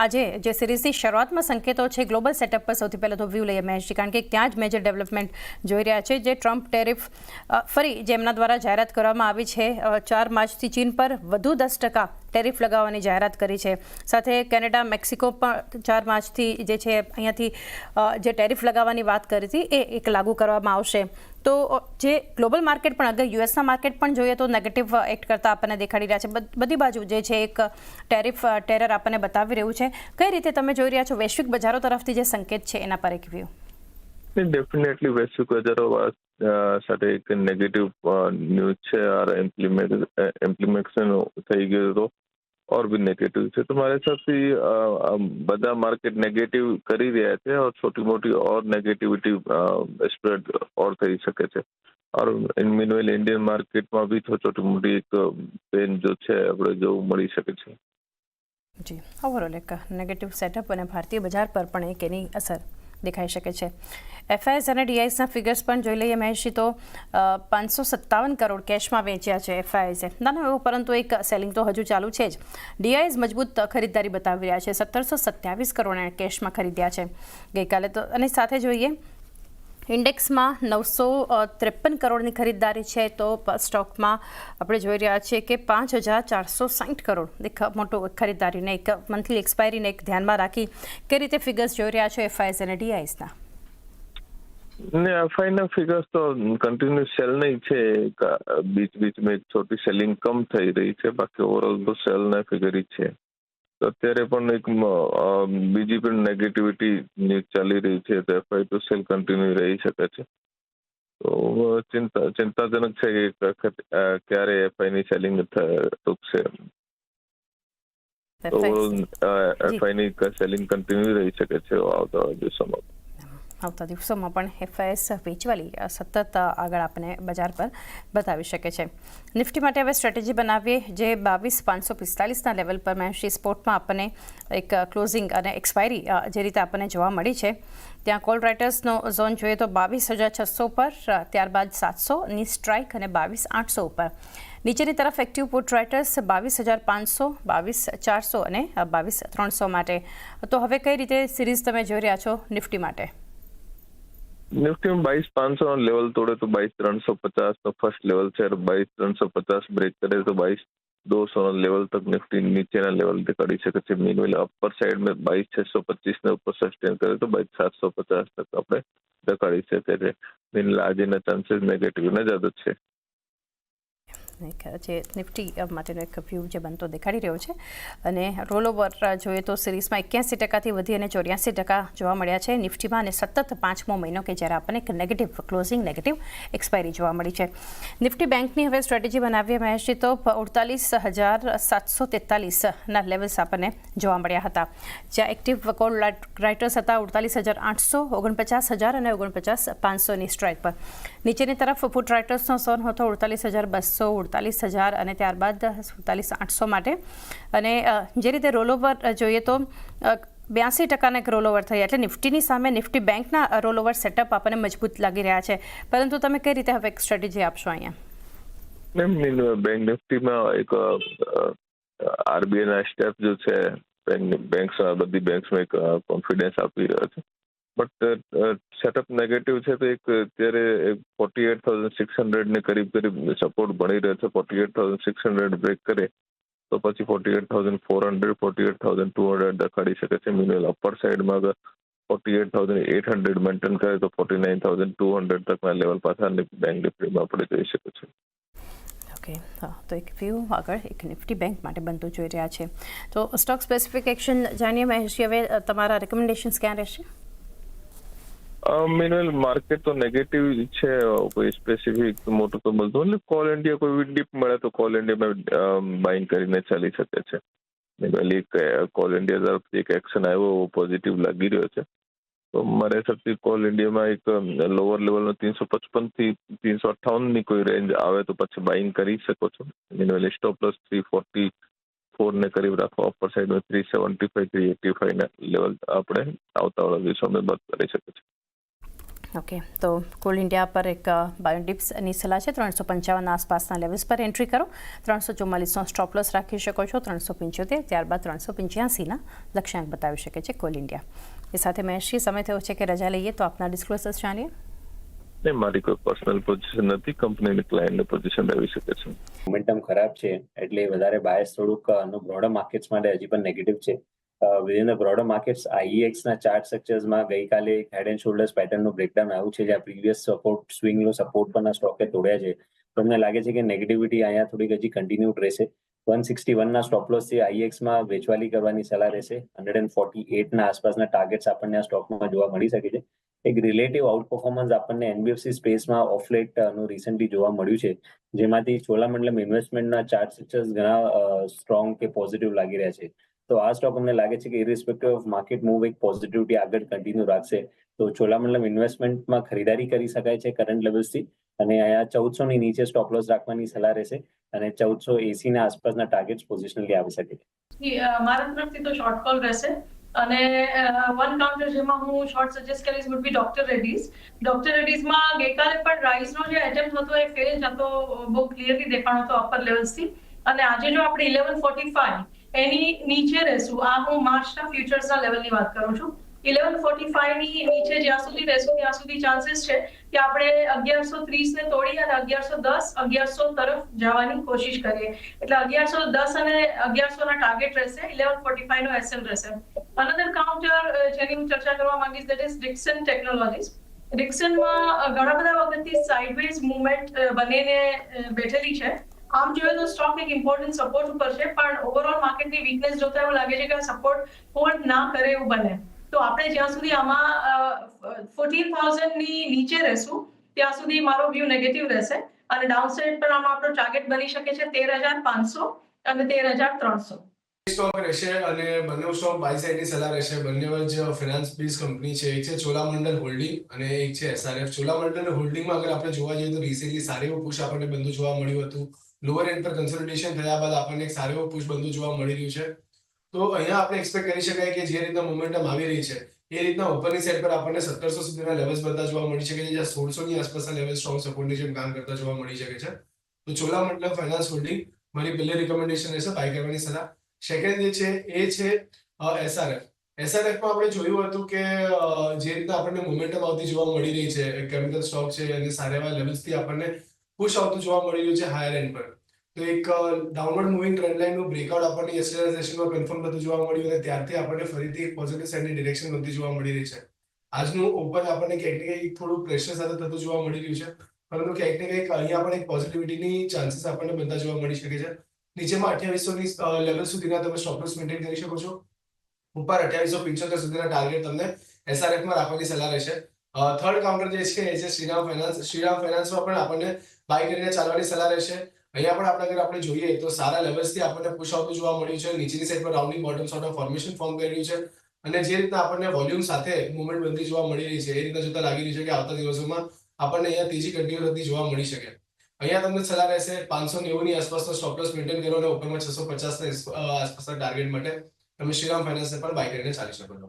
આજે જે સિરીઝની શરૂઆતમાં સંકેતો છે ગ્લોબલ સેટઅપ પર સૌથી પહેલાં તો વ્યૂ લઈએ મહેશજી, કારણ કે ત્યાં જ મેજર ડેવલપમેન્ટ જોઈ રહ્યા છે. જે ટ્રમ્પ ટેરિફ ફરી જે એમના દ્વારા જાહેરાત કરવામાં આવી છે, 4 માર્ચથી ચીન પર વધુ 10% ટેરિફ લગાવવાની જાહેરાત કરી છે. સાથે કેનેડા, મેક્સિકો પણ 4 માર્ચથી જે છે અહીંયાથી જે ટેરિફ લગાવવાની વાત કરી હતી એ એક લાગુ કરવામાં આવશે. તો જે ગ્લોબલ માર્કેટ પણ અગર યુએસના માર્કેટ પણ જોઈએ તો નેગેટિવ એક્ટ કરતા આપણને દેખાડી રહ્યા છે. બધી બાજુ જે છે એક ટેરિફ ટેરર આપણને બતાવી રહ્યું છે. કઈ રીતે તમે જોઈ રહ્યા છો વૈશ્વિક બજારો તરફથી જે સંકેત છે એના પર એક વ્યૂ? ડેફિનેટલી વૈશ્વિક બજારો સાથે એક નેગેટિવ ન્યૂઝ છે और इम्प्लीमेंटेशन થઈ ગયો તો और भी नेगेटिव છે. तो हमारे हिसाब से બધા मार्केट नेगेटिव કરી રહ્યા છે और छोटी मोटी और नेगेटिविटी स्प्रेड और થઈ શકે છે. और मीनवेल इंडियन मार्केट में भी छोटी मोटी एक पेन जो છે આપણે જોવું મળી શકે છે. જી, ઓવરઓલ એક નેગેટિવ સેટઅપ અને ભારતીય બજાર પર પણ એક એની અસર દેખાઈ શકે છે. એફઆઈએસ અને ડીઆઈએસના ફિગર્સ પણ જોઈ લઈએ મહેશજી, તો 557 કરોડ કેશમાં વેચ્યા છે એફઆઈએસે. નાનો એવો પરંતુ એક સેલિંગ તો હજુ ચાલુ છે જ. ડીઆઈએસ મજબૂત ખરીદદારી બતાવી રહ્યા છે, 1727 કરોડ કેશમાં ખરીદ્યા છે ગઈકાલે. તો અને સાથે જોઈએ ઇન્ડેક્સમાં 953 કરોડની ખરીદદારી છે, તો સ્ટોકમાં આપણે જોઈ રહ્યા છીએ કે 5460 કરોડ એક મોટો ખરીદદારીને એક મંથલી એક્સપાયરીને એક ધ્યાનમાં રાખી કઈ રીતે ફિગર્સ જોઈ રહ્યા છો એફઆઈએસ અને ડીઆઈએસના? एफआई ना फिगर्स तो कंटिन्यू सेल नहीं છે. बीच में एक छोटी सेलिंग कम થઈ રહી છે, બાકી ઓવરઓલ તો સેલ ના ફિગર જ છે. તો અત્યારે પણ એક બીજી પણ નેગેટિવિટી ન્યૂઝ ચાલી રહી છે, તો એફઆઈ ટુ સેલ કન્ટિન્યુ રહી શકે છે. તો ચિંતાજનક છે કે ક્યારે એફઆઈ ની સેલિંગ ટૂંકશે. ઓવરઓલ એફઆઈ ની સેલિંગ કન્ટિન્યુ રહી શકે છે આવતા દિવસોમાં. આવતા દિવસોમાં પણ એફઆઈએસ વેચવાલી સતત આગળ આપણને બજાર પર બતાવી શકે છે. નિફ્ટી માટે હવે સ્ટ્રેટેજી બનાવીએ જે 22,545ના લેવલ પર મહેશી સ્પોર્ટમાં આપણને એક ક્લોઝિંગ અને એક્સપાયરી જે રીતે આપણને જોવા મળી છે, ત્યાં કોલ રાઇટર્સનો ઝોન જોઈએ તો 22,600 પર, ત્યારબાદ 700ની સ્ટ્રાઇક અને 22,800 ઉપર. નીચેની તરફ એક્ટિવ પુટ રાઇટર્સ 22,500, 22,400 અને 22,300 માટે. તો હવે કઈ રીતે સિરીઝ તમે જોઈ રહ્યા છો નિફ્ટી માટે? निफ्टी में 22,500 लेवल तोड़े तो 22,350 तो फर्स्ट लेवल से, 22,350 ब्रेक करे तो 22,200 लेवल तक निफ्टी नीचे ना लेवल दिखाड़ी શકે છે. मीनवेल अपर साइड में 22,625 ने ऊपर सस्टेन करे तो 22,750 तक આપણે दिखाड़ी શકે છે. मीनवेल આજે ના ચાન્सेस નેગેટિવ ના જ્યાદા છે. જે નિફ્ટી માટેનો એક વ્યૂ જે બનતો દેખાડી રહ્યો છે. અને રોલ ઓવર જોઈએ તો સિરીઝમાં 81%થી વધી અને 84% જોવા મળ્યા છે નિફ્ટીમાં, અને સતત 5મો મહિનો કે જ્યારે આપણને એક નેગેટિવ ક્લોઝિંગ, નેગેટિવ એક્સપાયરી જોવા મળી છે. નિફ્ટી બેંકની હવે સ્ટ્રેટેજી બનાવીએ મહેશજી, તો 48,743ના લેવલ્સ આપણને જોવા મળ્યા હતા, જ્યાં એક્ટિવ કોલ રાઇટર્સ હતા 48,800, 49,000 અને 49,500ની સ્ટ્રાઇક પર. નીચેની તરફ પુટ રાઇટર્સનો ઝોન હતો 48,200, 48,000 અને ત્યારબાદ 48,800 માટે. અને જે રીતે રોલઓવર જોઈએ તો 82% એક રોલઓવર થઈ, એટલે નિફ્ટીની સામે નિફ્ટી બેંકના રોલઓવર સેટઅપ આપણને મજબૂત લાગી રહ્યા છે. પરંતુ તમે કઈ રીતે હવે એક સ્ટ્રેટેજી આપશો અહીંયા? બેંક નિફ્ટીમાં એક આરબીઆઈના સ્ટેપ જો છે, બધી બેંક્સમાં એક કોન્ફિડન્સ આપી રહ્યો છે, બટ સેટઅપ નેગેટિવ છે. તો એક અત્યારે 48,600 ને કરીબ સપોર્ટ બની રહ્યો છે. 48,600 બ્રેક કરે તો પછી 48,400, 48,200 દેખાડી શકે છે. મીનવેલ અપર સાઇડમાં 48,800 મેન્ટેન કરે તો 49,200 તકના લેવલ પાછા બેંક નિફ્ટીમાં આપણે જોઈ શકીએ છીએ. ઓકે, તો એક વ્યૂ આગળ એક નિફ્ટી બેંક માટે બનતું જોઈ રહ્યા છે. તો સ્ટોક સ્પેસિફિક એક્શન જાણીએ મહેશજી, હવે તમારા રેકમેન્ડેશન્સ ક્યાં રહેશે? मीनवेल मार्केट तो नेगेटिव છે, કોઈ સ્પેસિફિક મોટું તો બોલતો એટલે કોલ ઇન્ડિયા કોઈ ડીપ મળે તો કોલ ઇન્ડિયામાં બાઇંગ કરીને ચાલી શકે છે. મીનવેલ એક કોલ ઇન્ડિયા તરફથી એક એક્શન આવ્યો પોઝિટિવ લાગી રહ્યો છે. તો મારા હિસાબથી કોલ ઇન્ડિયામાં એક લોઅર લેવલનો 355 થી 358ની કોઈ રેન્જ આવે તો પછી બાઇંગ કરી શકો છો. મીનવેલ સ્ટોપ લોસ 344 ને કરીબ રાખો. અપર સાઇડમાં 375, 385 ના લેવલ આપણે આવતા વાળા દિવસોમાં બંધ કરી શકે છે. ઓકે, તો કોલ ઇન્ડિયા પર એક બાયોડિપ્સની સલાહ છે 355 આસપાસના લેવલ્સ પર એન્ટ્રી કરો, 344નો સ્ટોપ લોસ રાખી શકો છો, 375 ત્યારબાદ 385ના લક્ષ્યાંક બતાવી શકે છે કોલ ઇન્ડિયા. એ સાથે મહેશજી, સમય થયો છે કે રજા લઈએ, તો આપના ડિસ્ક્લોઝર્સ જાણીએ. ને મારી કોઈ પર્સનલ પોઝિશન નથી, કંપનીની ક્લાયન્ટની પોઝિશન આવી શકે છે. મોમેન્ટમ ખરાબ છે એટલે વધારે બાયસ થોડુંક બ્રોડર માર્કેટ્સ માટે હજી પણ નેગેટિવ છે. Within the broader markets IEX ના ચાર્ટ સ્ટ્રક્ચર્સમાં ગઈકાલે હેડ એન્ડ શોલ્ડર્સ પેટર્નનું બ્રેકડાઉન આવ્યું છે, જ્યાં પ્રીવિયસ સપોર્ટ સ્વિંગનો સપોર્ટ પરના સ્ટોકે તોડ્યા છે. તો અમને લાગે છે કે નેગેટિવિટી અહીંયા થોડીક હજી કન્ટિન્યુડ રહેશે. 161ના સ્ટોપ લોસથી IEXમાં વેચવાલી કરવાની સલાહ રહેશે. 148ના આસપાસના ટાર્ગેટ્સ આપણને આ સ્ટોકમાં જોવા મળી શકે છે. એક રિલેટિવ આઉટ પરફોર્મન્સ આપણને NBFC સ્પેસમાં ઓફ લેટનું રિસન્ટલી જોવા મળ્યું છે, જેમાંથી ચોલામંડલમ ઇન્વેસ્ટમેન્ટના ચાર્ટ સ્ટ્રક્ચર્સ ઘણા સ્ટ્રોંગ કે પોઝિટિવ લાગી રહ્યા છે. તો આ સ્ટોક અમને લાગે છે કે ઇરિસ્પેક્ટિવ ઓફ માર્કેટ મૂવ એક પોઝિટિવિટી આગળ કન્ટિન્યુ રાખશે. તો ચોલામંડલમ ઇન્વેસ્ટમેન્ટમાં ખરીદારી કરી શકાય છે કરંટ લેવલ્સથી, અને અહીંયા 1400ની નીચે સ્ટોપ લોસ રાખવાની સલાહ રહેશે, અને 1480 ના આસપાસના ટાર્ગેટ્સ પોઝિશનલી આવી શકે છે. મારા તરફથી તો શોર્ટ કોલ રહેશે, અને વન કાઉન્ટર જેમાં હું શોર્ટ સજેસ્ટ કરીશ would be doctor Reddy's. Doctor રેડ્ડીઝમાં ગઈકાલે પણ રાઇઝનો જે એટેમ્પ્ટ હતો એ ફેલ જતો બહુ ક્લિયરલી દેખાણો હતો અપર લેવલ્સથી, અને આજે જો આપણે 1145 એની નીચે રહેશું, આ હું માર્ચના ફ્યુચર્સના લેવલની વાત કરું છું, 1145ની નીચે જ્યાં સુધી રહેશું ત્યાં સુધી ચાન્સીસ છે કે આપણે 1130ને તોડી અને 1110 1100 તરફ જવાની કોશિશ કરીએ. એટલે 1110 અને 1100ના ટાર્ગેટ રહેશે, 1145નો એસએલ રહેશે. અનધર કાઉન્ટર જેની હું ચર્ચા કરવા માંગીશ દેટ ઇઝ ડિક્સન ટેકનોલોજીસ. ડિક્સનમાં ઘણા બધા વખતથી સાઇડવેઝ મુવમેન્ટ બનીને બેઠેલી છે. આમ જોઈએ તો સ્ટોક એક ઇમ્પોર્ટન્ટ સપોર્ટ ઉપર છે, પણ ઓવરઓલ માર્કેટની વીકનેસ જોતા એવું લાગે છે કે આ સપોર્ટ હોલ્ડ ના કરે એવું બને. તો આપણે જ્યાં સુધી આમાં 14,000ની નીચે રહેશું ત્યાં સુધી મારો વ્યૂ નેગેટિવ રહેશે, અને ડાઉનસાઇડ પર આમાં આપણો ટાર્ગેટ બની શકે છે 13,500 અને 13,300. સ્ટોક રહેશે, અને બંને સ્ટોક બાય સાઇડની સલાહ રહેશે. બંને જ ફિનાન્સ બેઝ કંપની છે. એક છે ચોલામંડલ હોલ્ડિંગ અને એક છે SRF. ચોલામંડલ હોલ્ડિંગમાં અગર આપણે જોવા જઈએ તો રિસેન્ટલી સારું એવું પુશ આપણને બંધુ જોવા મળ્યું હતું. લોઅર એન્ડ પર કન્સોલિડેશન થયા બાદ આપણને એક સારું એવું પુશ બંધુ જોવા મળી રહ્યું છે. તો અહીંયા આપણે એક્સપેક્ટ કરી શકાય કે જે રીતના મોમેન્ટમ આવી રહી છે એ રીતના ઉપરની સાઈડ પર આપણને 1700 સુધીના લેવલ્સ બનતા જોવા મળી શકે છે, જ્યાં 1600ની આસપાસના લેવલ સ્ટ્રોંગ સપોર્ટની જેમ કામ કરતા જોવા મળી શકે છે. તો ચોલામંડલમ ફાઇનાન્સ હોલ્ડિંગ મારી પહેલી રિકમેન્ડેશન રહેશે બાય કરવાની સલાહ. સેકન્ડ જે છે એ છે SRF. SRFમાં આપણે જોયું હતું કે જે રીતના આપણને મોમેન્ટમ આવતી જોવા મળી રહી છે, કેમિકલ સ્ટોક છે અને સારા એવા લેવલ્સથી આપણને પુશ આવતું જોવા મળી રહ્યું છે હાયર એન્ડ પર. તો એક ડાઉનવર્ડ મૂવિંગ ટ્રેન્ડ લાઇનનું બ્રેકઆઉટ આપણને યસ્ટરડે સેશનમાં કન્ફર્મ થતું જોવા મળ્યું, અને ત્યારથી આપણને ફરીથી એક પોઝિટિવ સાઇડની ડિરેક્શન બનતી જોવા મળી રહી છે. આજનું ઓપન આપણને ક્યાંક ને ક્યાંક થોડું પ્રેશર સાથે થતું જોવા મળી રહ્યું છે, પરંતુ ક્યાંક ને ક્યાંક અહીંયા પણ એક પોઝિટિવિટીની ચાન્સીસ આપણને બનતા જોવા મળી શકે છે. નીચેમાં 2800ની લેવલ સુધીના તમે સ્ટોપ લોસ મેન્ટેન કરી શકો છો. ઉપર 2875 સુધીના ટાર્ગેટ તમને SRFમાં રાખવાની સલાહ રહેશે. થર્ડ કાઉન્ટર જે છે એ છે શ્રીરામ ફાઇનાન્સ. શ્રીરામ ફાઇનાન્સમાં પણ આપણને બાય કરીને ચાલવાની સલાહ રહેશે. અહીંયા પણ આપણે જોઈએ તો સારા લેવલ્સથી આપણને પુશ આવતું જોવા મળ્યું છે. નીચેની સાઈડ પર rounding bottom sort of formation form કરી રહ્યું છે, અને જે રીતના આપણને વોલ્યુમ સાથે મુવમેન્ટ બનતી જોવા મળી રહી છે એ રીતના જોતા લાગી રહ્યું છે કે આવતા દિવસોમાં આપણને અહીંયા તેજી કન્ટિન્યુ થતી જોવા મળી શકે. અહીંયા તમને સલાહ રહેશે 590ની આસપાસનો સ્ટોપ લોસ મેન્ટેન કરો, અને ઉપરમાં 650 આસપાસના ટાર્ગેટ માટે તમે શ્રીરામ ફાઇનાન્સને પણ બાય કરીને ચાલી શકો છો.